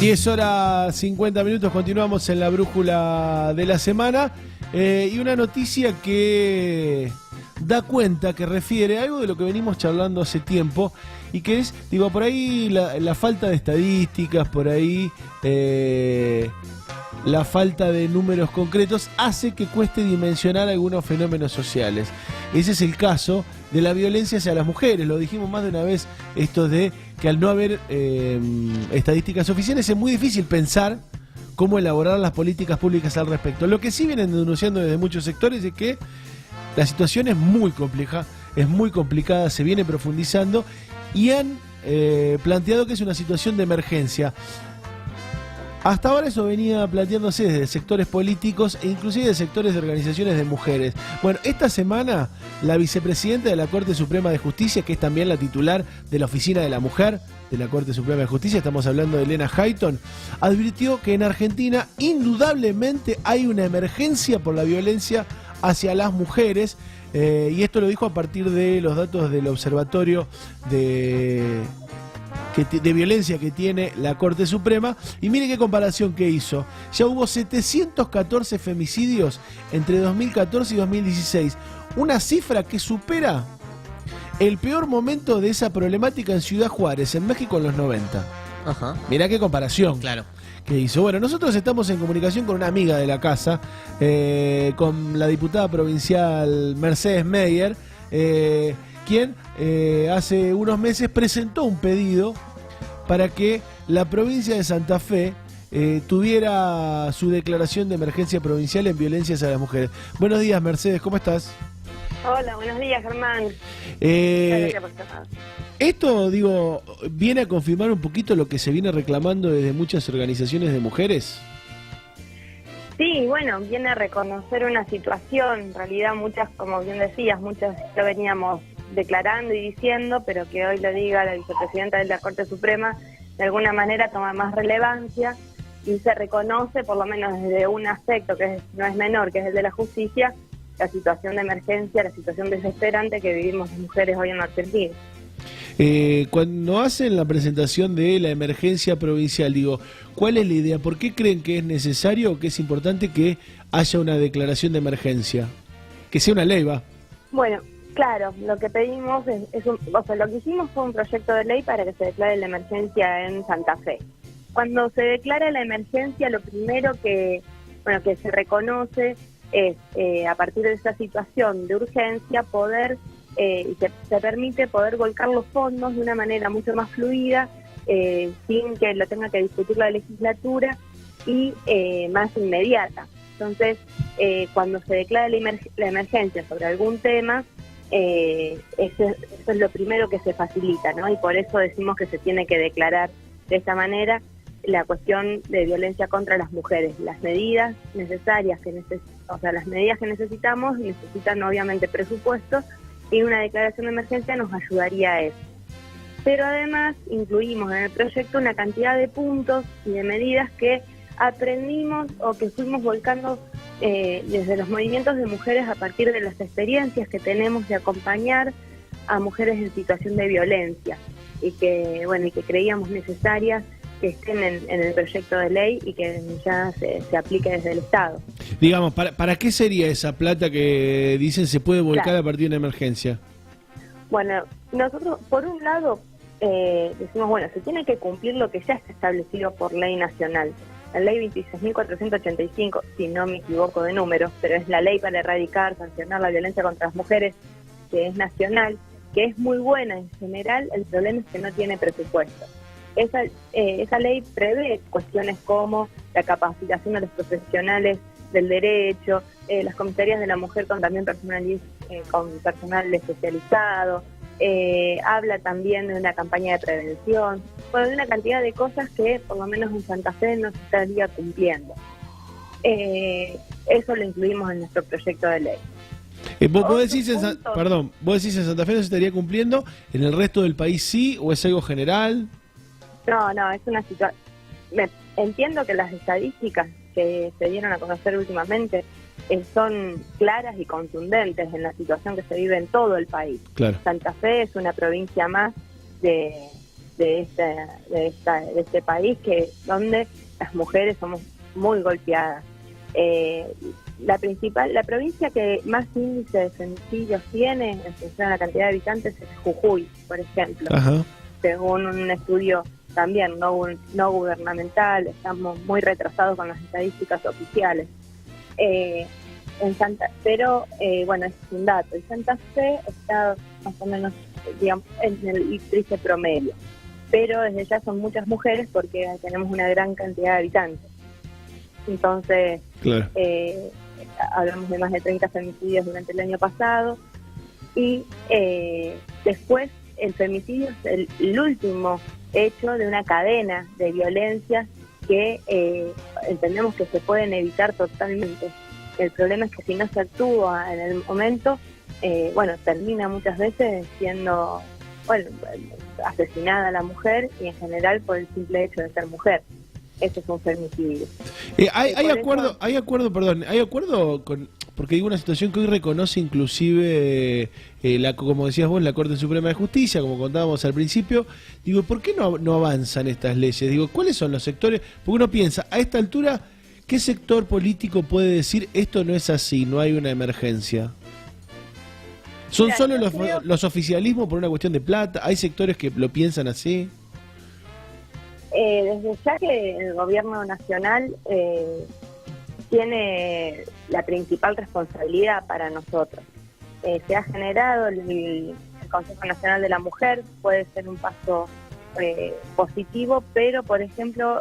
(10:50), continuamos en la brújula de la semana y una noticia que da cuenta, que refiere a algo de lo que venimos charlando hace tiempo y que es, digo, por ahí la falta de estadísticas, por ahí la falta de números concretos hace que cueste dimensionar algunos fenómenos sociales. Ese es el caso de la violencia hacia las mujeres. Lo dijimos más de una vez, esto de que al no haber estadísticas oficiales es muy difícil pensar cómo elaborar las políticas públicas al respecto. Lo que sí vienen denunciando desde muchos sectores es que la situación es muy compleja, es muy complicada, se viene profundizando y han planteado que es una situación de emergencia. Hasta ahora eso venía planteándose desde sectores políticos e inclusive de sectores de organizaciones de mujeres. Bueno, esta semana la vicepresidenta de la Corte Suprema de Justicia, que es también la titular de la Oficina de la Mujer de la Corte Suprema de Justicia, estamos hablando de Elena Hayton, advirtió que en Argentina indudablemente hay una emergencia por la violencia hacia las mujeres, y esto lo dijo a partir de los datos del Observatorio de violencia que tiene la Corte Suprema. Y mire qué comparación que hizo. Ya hubo 714 femicidios entre 2014 y 2016. Una cifra que supera el peor momento de esa problemática en Ciudad Juárez, en México, en los 90. Ajá. Mirá qué comparación. Claro. Que hizo. Bueno, nosotros estamos en comunicación con una amiga de la casa, con la diputada provincial Mercedes Meyer, quien hace unos meses presentó un pedido para que la provincia de Santa Fe tuviera su declaración de emergencia provincial en violencias a las mujeres. Buenos días, Mercedes, ¿cómo estás? Hola, buenos días, Germán. Esto, digo, viene a confirmar un poquito lo que se viene reclamando desde muchas organizaciones de mujeres. Sí, bueno, viene a reconocer una situación, en realidad muchas, como bien decías, muchas lo veníamos declarando y diciendo, pero que hoy lo diga la vicepresidenta de la Corte Suprema, de alguna manera toma más relevancia y se reconoce, por lo menos desde un aspecto que no es menor, que es el de la justicia, la situación de emergencia, la situación desesperante que vivimos las mujeres hoy en Argentina. Cuando hacen la presentación de la emergencia provincial, digo, ¿cuál es la idea? ¿Por qué creen que es necesario o que es importante que haya una declaración de emergencia? Que sea una ley, ¿va? Bueno, claro, lo que pedimos lo que hicimos fue un proyecto de ley para que se declare la emergencia en Santa Fe. Cuando se declara la emergencia, lo primero que se reconoce es, a partir de esa situación de urgencia, poder y se permite poder volcar los fondos de una manera mucho más fluida, sin que lo tenga que discutir la legislatura y más inmediata. Entonces, cuando se declara la emergencia sobre algún tema, eso es lo primero que se facilita, ¿no? Y por eso decimos que se tiene que declarar de esta manera la cuestión de violencia contra las mujeres. Las medidas necesarias las medidas que necesitan obviamente presupuesto, y una declaración de emergencia nos ayudaría a eso. Pero además incluimos en el proyecto una cantidad de puntos y de medidas que aprendimos o que fuimos volcando desde los movimientos de mujeres a partir de las experiencias que tenemos de acompañar a mujeres en situación de violencia y que creíamos necesarias que estén en el proyecto de ley y que ya se aplique desde el Estado. Digamos, ¿para qué sería esa plata que dicen se puede volcar a partir de una emergencia? Bueno, nosotros por un lado decimos, se tiene que cumplir lo que ya está establecido por ley nacional. La ley 26.485, si no me equivoco de números, pero es la ley para erradicar, sancionar la violencia contra las mujeres, que es nacional, que es muy buena en general. El problema es que no tiene presupuesto. Esa ley prevé cuestiones como la capacitación de los profesionales del derecho, las comisarías de la mujer con también personal especializado, habla también de una campaña de prevención, bueno, de una cantidad de cosas que por lo menos en Santa Fe no se estaría cumpliendo. Eso lo incluimos en nuestro proyecto de ley. Vos decís vos decís en Santa Fe no se estaría cumpliendo, ¿en el resto del país sí o es algo general? No, es una situación. Entiendo que las estadísticas que se dieron a conocer últimamente son claras y contundentes en la situación que se vive en todo el país. Claro. Santa Fe es una provincia más de este país donde las mujeres somos muy golpeadas. La provincia que más índice de femicidios tiene en función a la cantidad de habitantes es Jujuy, por ejemplo. Ajá. Según un estudio también no gubernamental, estamos muy retrasados con las estadísticas oficiales. Pero bueno, es un dato. En Santa Fe está más o menos, digamos, en el triste promedio, pero desde ya son muchas mujeres porque tenemos una gran cantidad de habitantes. Entonces, claro. Hablamos de más de 30 femicidios durante el año pasado y después el femicidio es el último hecho de una cadena de violencias que entendemos que se pueden evitar totalmente. El problema es que si no se actúa en el momento, termina muchas veces siendo, asesinada la mujer y en general por el simple hecho de ser mujer. Ese es un femicidio. Hay acuerdo con, porque digo una situación que hoy reconoce inclusive como decías vos, la Corte Suprema de Justicia, como contábamos al principio. Digo, ¿por qué no avanzan estas leyes? Digo, ¿cuáles son los sectores? Porque uno piensa, a esta altura, ¿qué sector político puede decir esto no es así, no hay una emergencia? ¿Son solo los oficialismos por una cuestión de plata? ¿Hay sectores que lo piensan así? Desde ya que el gobierno nacional tiene la principal responsabilidad para nosotros. Se ha generado el Consejo Nacional de la Mujer, puede ser un paso positivo, pero por ejemplo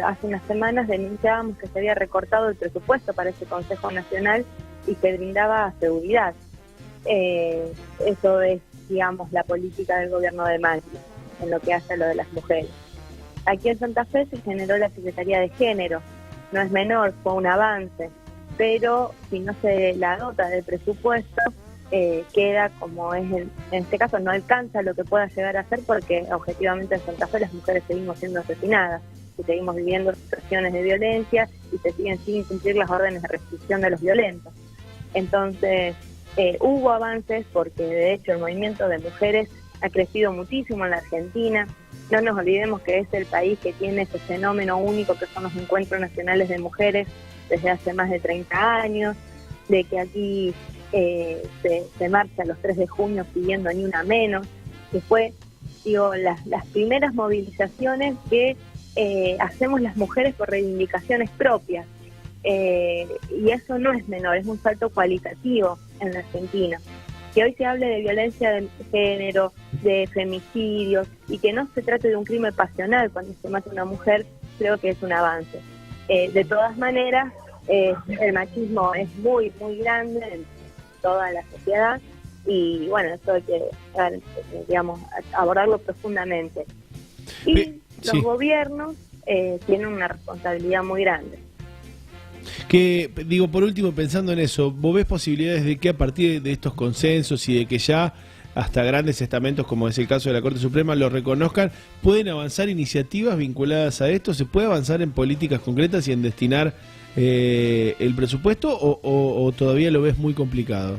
hace unas semanas denunciábamos que se había recortado el presupuesto para ese Consejo Nacional y se brindaba seguridad. Eso es, digamos, la política del gobierno de Macri en lo que hace a lo de las mujeres. Aquí en Santa Fe se generó la Secretaría de Género, no es menor, fue un avance, pero si no se la dota del presupuesto, queda como es, en este caso no alcanza lo que pueda llegar a ser, porque objetivamente en Santa Fe las mujeres seguimos siendo asesinadas, y seguimos viviendo situaciones de violencia y se siguen sin cumplir las órdenes de restricción de los violentos. Entonces, hubo avances porque de hecho el movimiento de mujeres ha crecido muchísimo en la Argentina. No nos olvidemos que es el país que tiene ese fenómeno único que son los encuentros nacionales de mujeres desde hace más de 30 años, de que aquí se marcha los 3 de junio pidiendo ni una menos, que fue, las primeras movilizaciones que hacemos las mujeres por reivindicaciones propias. Y eso no es menor, es un salto cualitativo en la Argentina. Que hoy se hable de violencia de género, de femicidios, y que no se trate de un crimen pasional cuando se mata una mujer, creo que es un avance. De todas maneras, el machismo es muy, muy grande en toda la sociedad, y bueno, eso hay que, abordarlo profundamente. Y los gobiernos tienen una responsabilidad muy grande. Que, por último, pensando en eso, ¿vos ves posibilidades de que a partir de estos consensos y de que ya hasta grandes estamentos, como es el caso de la Corte Suprema, lo reconozcan, pueden avanzar iniciativas vinculadas a esto? ¿Se puede avanzar en políticas concretas y en destinar el presupuesto o todavía lo ves muy complicado?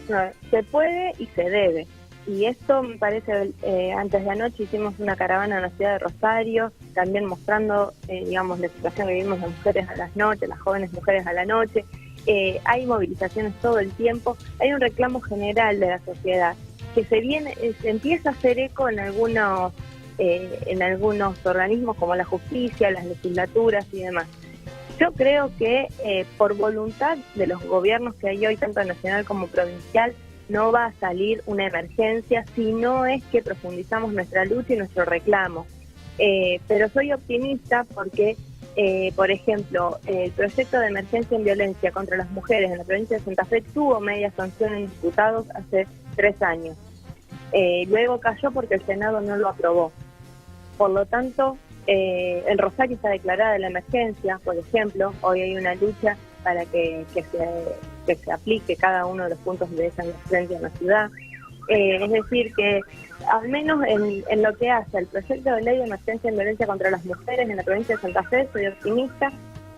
No, se puede y se debe. Y esto me parece, antes de anoche hicimos una caravana en la ciudad de Rosario, también mostrando, la situación que vivimos las mujeres a las noches, las jóvenes mujeres a la noche. Hay movilizaciones todo el tiempo, hay un reclamo general de la sociedad que se empieza a hacer eco en algunos organismos como la justicia, las legislaturas y demás. Yo creo que por voluntad de los gobiernos que hay hoy, tanto nacional como provincial, no va a salir una emergencia si no es que profundizamos nuestra lucha y nuestro reclamo. Pero soy optimista porque, por ejemplo, el proyecto de emergencia en violencia contra las mujeres en la provincia de Santa Fe tuvo media sanción en diputados hace 3 años. Luego cayó porque el Senado no lo aprobó. Por lo tanto, en Rosario está declarada la emergencia, por ejemplo. Hoy hay una lucha para que se aplique cada uno de los puntos de esa emergencia en la ciudad. Es decir, que al menos en lo que hace el proyecto de ley de emergencia en violencia contra las mujeres en la provincia de Santa Fe, soy optimista.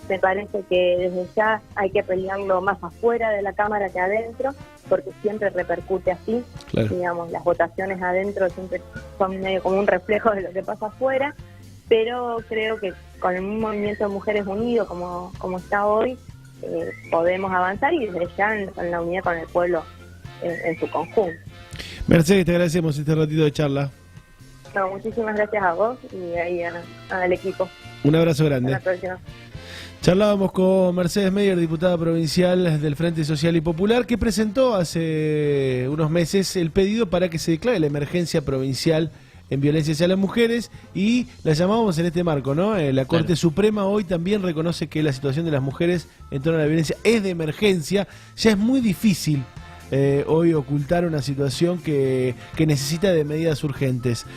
Me parece que desde ya hay que pelearlo más afuera de la Cámara que adentro, porque siempre repercute así. Claro. Digamos, las votaciones adentro siempre son medio como un reflejo de lo que pasa afuera, pero creo que con un movimiento de mujeres unido como está hoy, podemos avanzar y desde ya en la unidad con el pueblo en su conjunto. Mercedes, te agradecemos este ratito de charla. No, muchísimas gracias a vos y ahí al equipo. Un abrazo grande. Hasta la próxima. Charlábamos con Mercedes Meyer, diputada provincial del Frente Social y Popular, que presentó hace unos meses el pedido para que se declare la emergencia provincial en violencia hacia las mujeres, y la llamamos en este marco, ¿no? La Corte Suprema hoy también reconoce que la situación de las mujeres en torno a la violencia es de emergencia. Ya es muy difícil hoy ocultar una situación que necesita de medidas urgentes.